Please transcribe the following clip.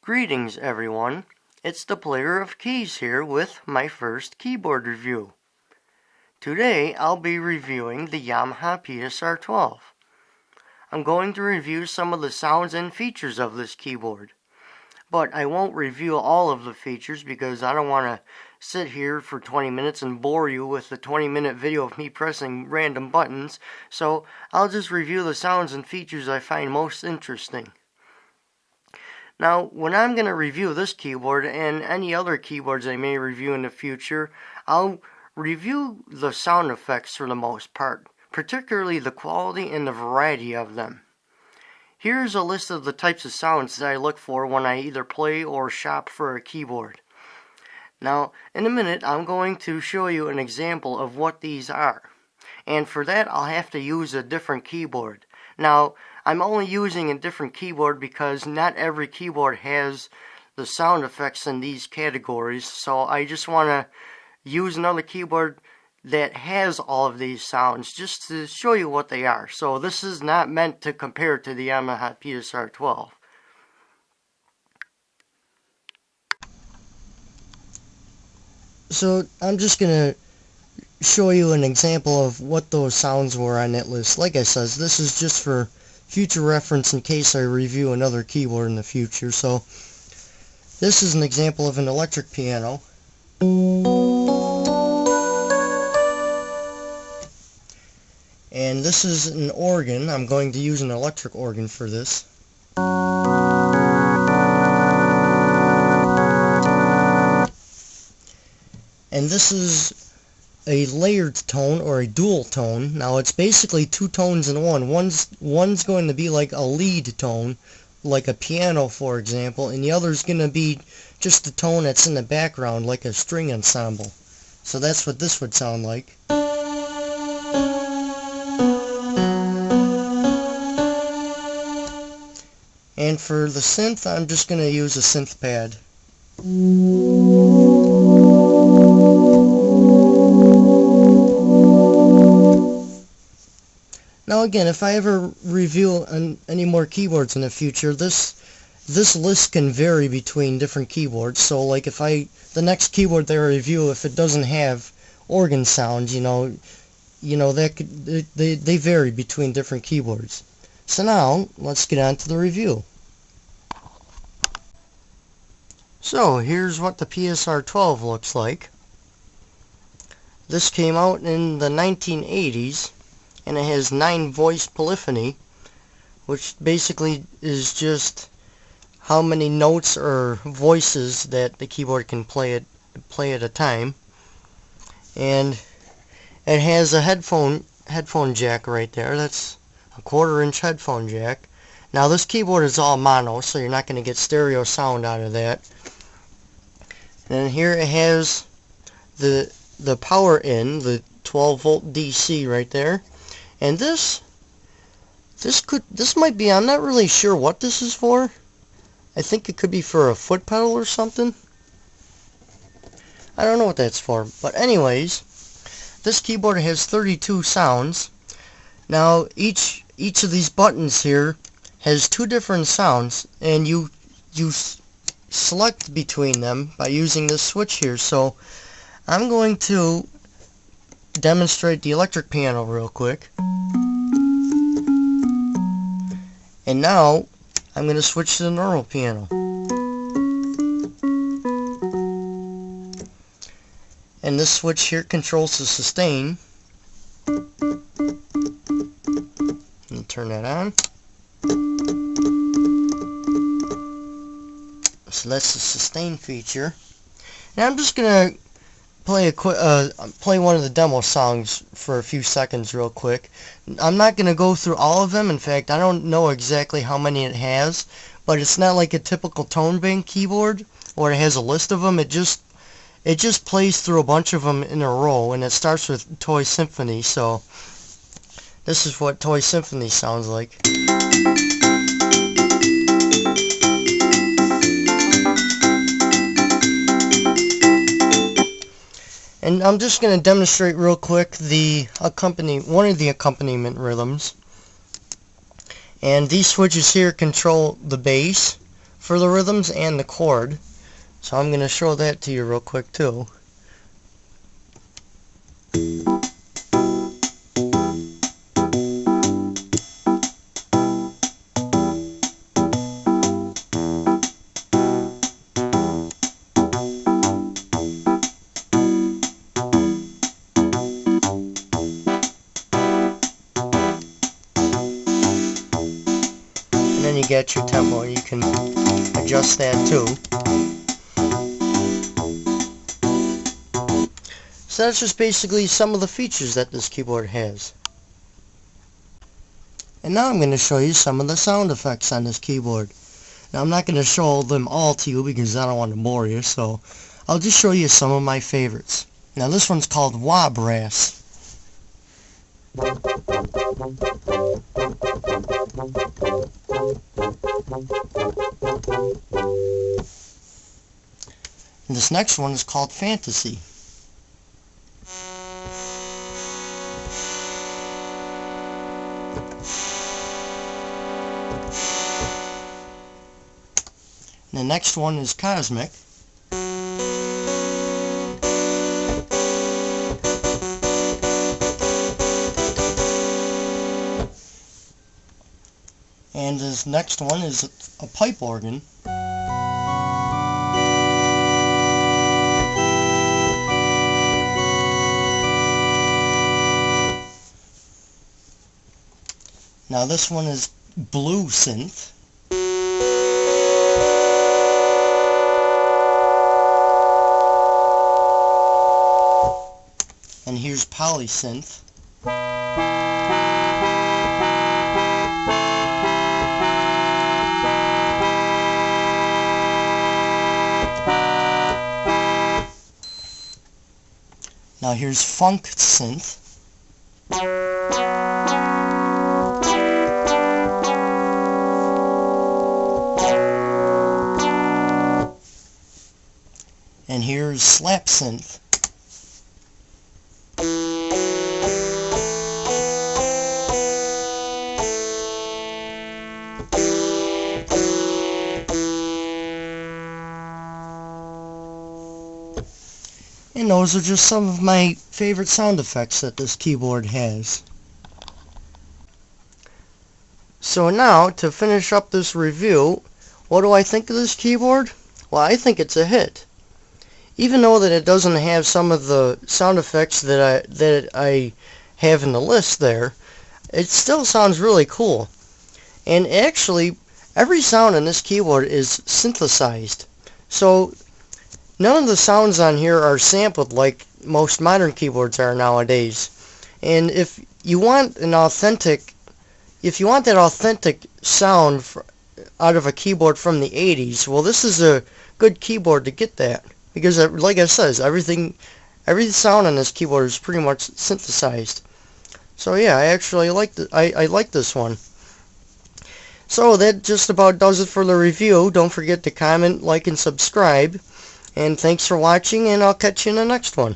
Greetings everyone, it's the Player of Keys here with my first keyboard review. Today I'll be reviewing the Yamaha Psr-12. I'm going to review some of the sounds and features of this keyboard. But I won't review all of the features because I don't want to sit here for 20 minutes and bore you with a 20-minute video of me pressing random buttons, so I'll just review the sounds and features I find most interesting. Now, when I'm going to review this keyboard and any other keyboards I may review in the future, I'll review the sound effects for the most part, particularly the quality and the variety of them. Here's a list of the types of sounds that I look for when I either play or shop for a keyboard. Now, in a minute, I'm going to show you an example of what these are. And for that, I'll have to use a different keyboard. Now, I'm only using a different keyboard because not every keyboard has the sound effects in these categories, so I just want to use another keyboard that has all of these sounds just to show you what they are. So this is not meant to compare to the Yamaha Psr-12. So I'm just going to show you an example of what those sounds were on that list. Like I said, this is just for future reference in case I review another keyboard in the future. So this is an example of an electric piano. And this is an organ. I'm going to use an electric organ for this. And this is a layered tone or a dual tone. Now it's basically two tones in one. One's going to be like a lead tone, like a piano for example, and the other's going to be just the tone that's in the background, like a string ensemble. So that's what this would sound like. And for the synth, I'm just going to use a synth pad. Now again, if I ever review any more keyboards in the future, this list can vary between different keyboards. So like the next keyboard that I review, if it doesn't have organ sounds, that they vary between different keyboards. So now let's get on to the review. So here's what the Psr-12 looks like. This came out in the 1980s. And it has 9-voice polyphony, which basically is just how many notes or voices that the keyboard can play at a time. And it has a headphone jack right there. That's a 1/4-inch headphone jack. Now this keyboard is all mono, so you're not going to get stereo sound out of that. And here it has the power in, the 12-volt DC right there. And this might be, I'm not really sure what this is for. I think it could be for a foot pedal or something. I don't know what that's for. But anyways, this keyboard has 32 sounds. Now each of these buttons here has 2 different sounds, and you select between them by using this switch here. So I'm going to demonstrate the electric piano real quick. And now I'm going to switch to the normal piano. And this switch here controls the sustain. And turn that on. So that's the sustain feature. And I'm just going to play one of the demo songs for a few seconds real quick. I'm not going to go through all of them. In fact, I don't know exactly how many it has, but it's not like a typical tone bank keyboard where it has a list of them. It just plays through a bunch of them in a row, and it starts with Toy Symphony. So this is what Toy Symphony sounds like. And I'm just going to demonstrate real quick one of the accompaniment rhythms. And these switches here control the bass for the rhythms and the chord. So I'm going to show that to you real quick too. And then you get your tempo, and you can adjust that too. So that's just basically some of the features that this keyboard has. And now I'm going to show you some of the sound effects on this keyboard. Now I'm not going to show them all to you because I don't want to bore you, so I'll just show you some of my favorites. Now this one's called wah brass. And this next one is called fantasy. And the next one is cosmic. And this next one is a pipe organ. Now this one is blue synth. And here's polysynth. Now here's funk synth. And here's slap synth. And those are just some of my favorite sound effects that this keyboard has. So now, to finish up this review, what do I think of this keyboard? Well, I think it's a hit. Even though that it doesn't have some of the sound effects that I have in the list there, it still sounds really cool. And actually, every sound on this keyboard is synthesized. So none of the sounds on here are sampled like most modern keyboards are nowadays. And if you want that authentic sound out of a keyboard from the 80s, well, this is a good keyboard to get that. Because, like I said, every sound on this keyboard is pretty much synthesized. So yeah, I actually like this one. So that just about does it for the review. Don't forget to comment, like, and subscribe. And thanks for watching, and I'll catch you in the next one.